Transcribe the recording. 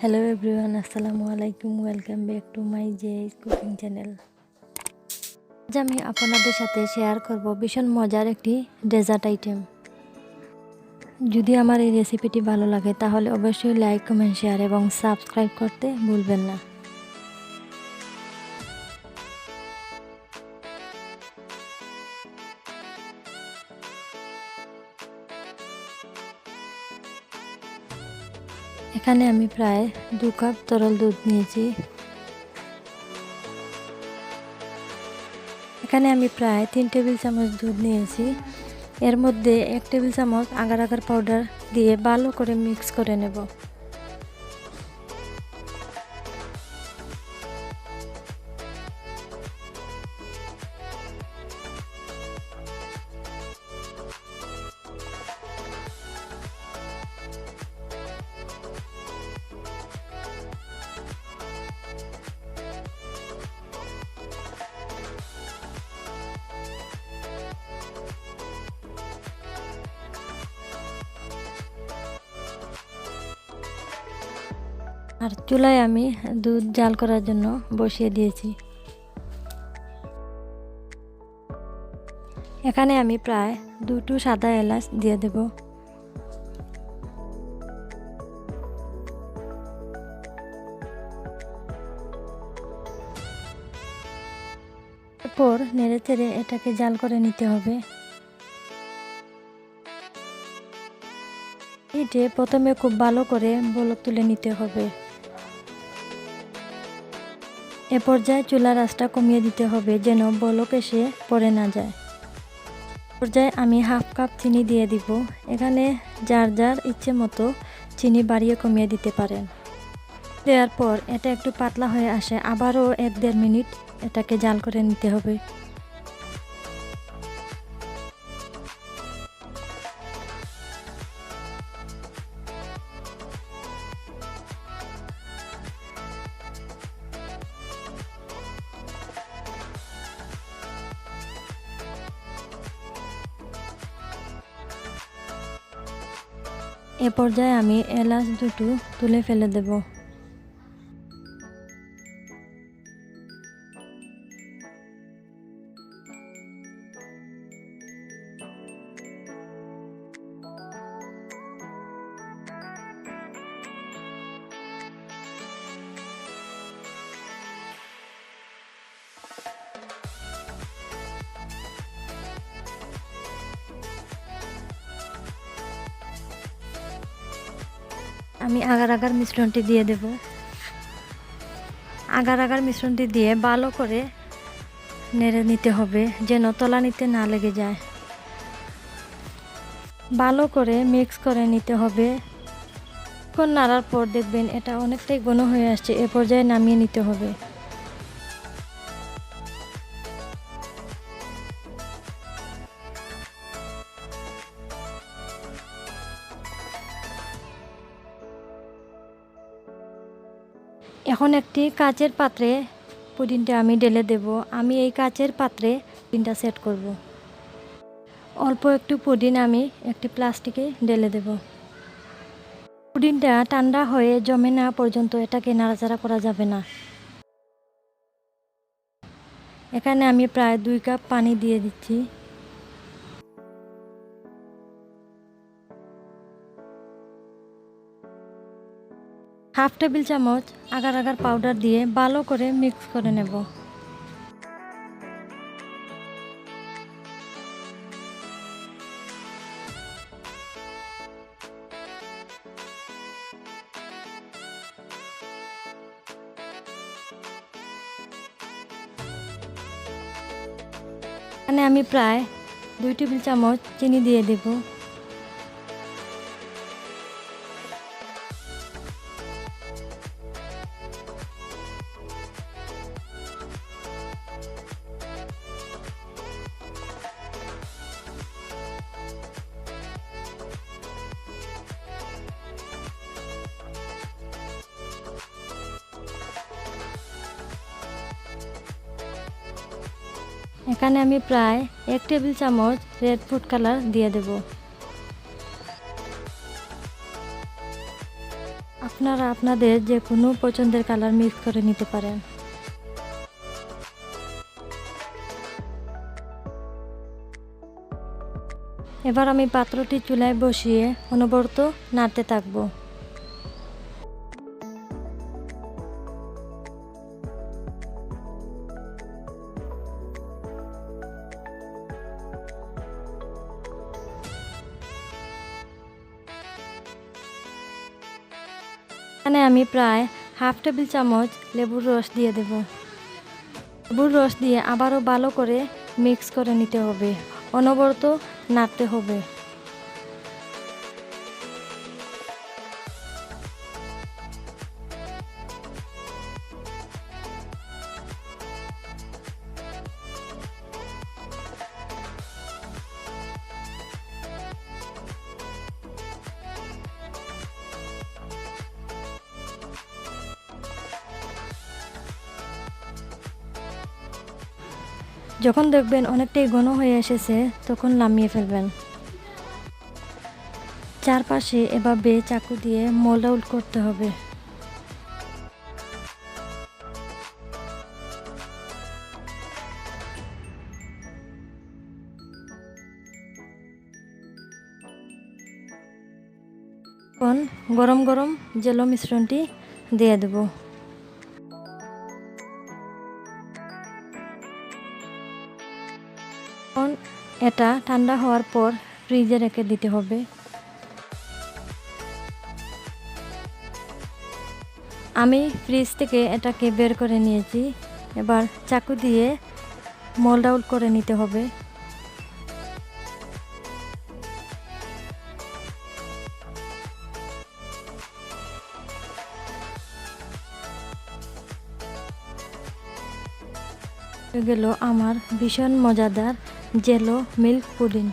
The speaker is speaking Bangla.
হ্যালো এভরিওয়ান, আসসালামু আলাইকুম। Welcome back to my cooking channel. আজ আমি আপনাদের সাথে শেয়ার করব ভীষণ মজার একটি ডেজার্ট আইটেম। যদি আমার এই রেসিপিটি ভালো লাগে তাহলে অবশ্যই লাইক, কমেন্ট, শেয়ার এবং সাবস্ক্রাইব করতে ভুলবেন না। এখানে আমি প্রায় 2 কাপ তরল দুধ নিয়েছি। এখানে আমি প্রায় 3 টেবিল চামচ দুধ নিয়েছি। এর মধ্যে 1 টেবিল চামচ আগার পাউডার দিয়ে ভালো করে মিক্স করে নেব। আর চুলায় আমি দুধ জাল করার জন্য বসিয়ে দিয়েছি। এখানে আমি প্রায় 2টো সাদা এলাচ দিয়ে দেব। এরপর নেড়েচেড়ে এটাকে জাল করে নিতে হবে। এটা প্রথমে খুব ভালো করে বলক তুলে নিতে হবে। এ পর্যায়ে চুলার আঁচটা কমিয়ে দিতে হবে যেন বলক এসে পড়ে না যায়। পর্যায়ে আমি হাফ কাপ চিনি দিয়ে দিব। এখানে যার যার ইচ্ছে মতো চিনি বাড়িয়ে কমিয়ে দিতে পারেন। দেওয়ার পর এটা একটু পাতলা হয়ে আসে, আবারও 1-1.5 মিনিট এটাকে জাল করে নিতে হবে। এ পর্যায়ে আমি এলাচ 2টো তুলে ফেলে দেব। আমি আগার মিশ্রণটি দিয়ে দেব। আগার মিশ্রণটি দিয়ে ভালো করে নেড়ে নিতে হবে যেন তলানিতে না লেগে যায়। ভালো করে মিক্স করে নিতে হবে। এখন নাড়ার পর দেখবেন এটা অনেকটাই ঘন হয়ে আসছে। এ পর্যায়ে নামিয়ে নিতে হবে। এখন একটি কাচের পাত্রে পুডিংটা আমি ঢেলে দেব। আমি এই কাচের পাত্রে পুডিংটা সেট করব। অল্প একটু পুডিং আমি একটি প্লাস্টিকে ঢেলে দেব। পুডিংটা ঠান্ডা হয়ে জমে না পর্যন্ত এটাকে নাড়াচাড়া করা যাবে না। এখানে আমি প্রায় 2 কাপ পানি দিয়ে দিচ্ছি। হাফ টেবিল চামচ আগার পাউডার দিয়ে ভালো করে মিক্স করে নেব। এখানে আমি প্রায় 2 টেবিল চামচ চিনি দিয়ে দেব। এখানে আমি প্রায় 1 টেবিল চামচ রেড ফুড কালার দিয়ে দেব। আপনারা আপনাদের যে কোনো পছন্দের কালার মিক্স করে নিতে পারেন। এবার আমি পাত্রটি চুলায় বসিয়ে অনবরত নাড়তে থাকবো। এখানে আমি প্রায় হাফ টেবিল চামচ লেবুর রস দিয়ে দেব। লেবুর রস দিয়ে আবারও ভালো করে মিক্স করে নিতে হবে, অনবরত নাড়তে হবে। যখন দেখবেন অনেকটাই ঘন হয়ে এসেছে তখন নামিয়ে ফেলবেন। চারপাশে এভাবে চাকু দিয়ে মোল্ড আউট করতে হবে। এখন গরম গরম জেলো মিশ্রণটি দিয়ে দেব। এখন এটা ঠান্ডা হওয়ার পর ফ্রিজে রেখে দিতে হবে। আমি ফ্রিজ থেকে এটাকে বের করে নিয়েছি। এবার চাকু দিয়ে মোল্ড আউট করে নিতে হবে। হয়ে গেল আমার ভীষণ মজাদার জেলো মিল্ক পুডিং।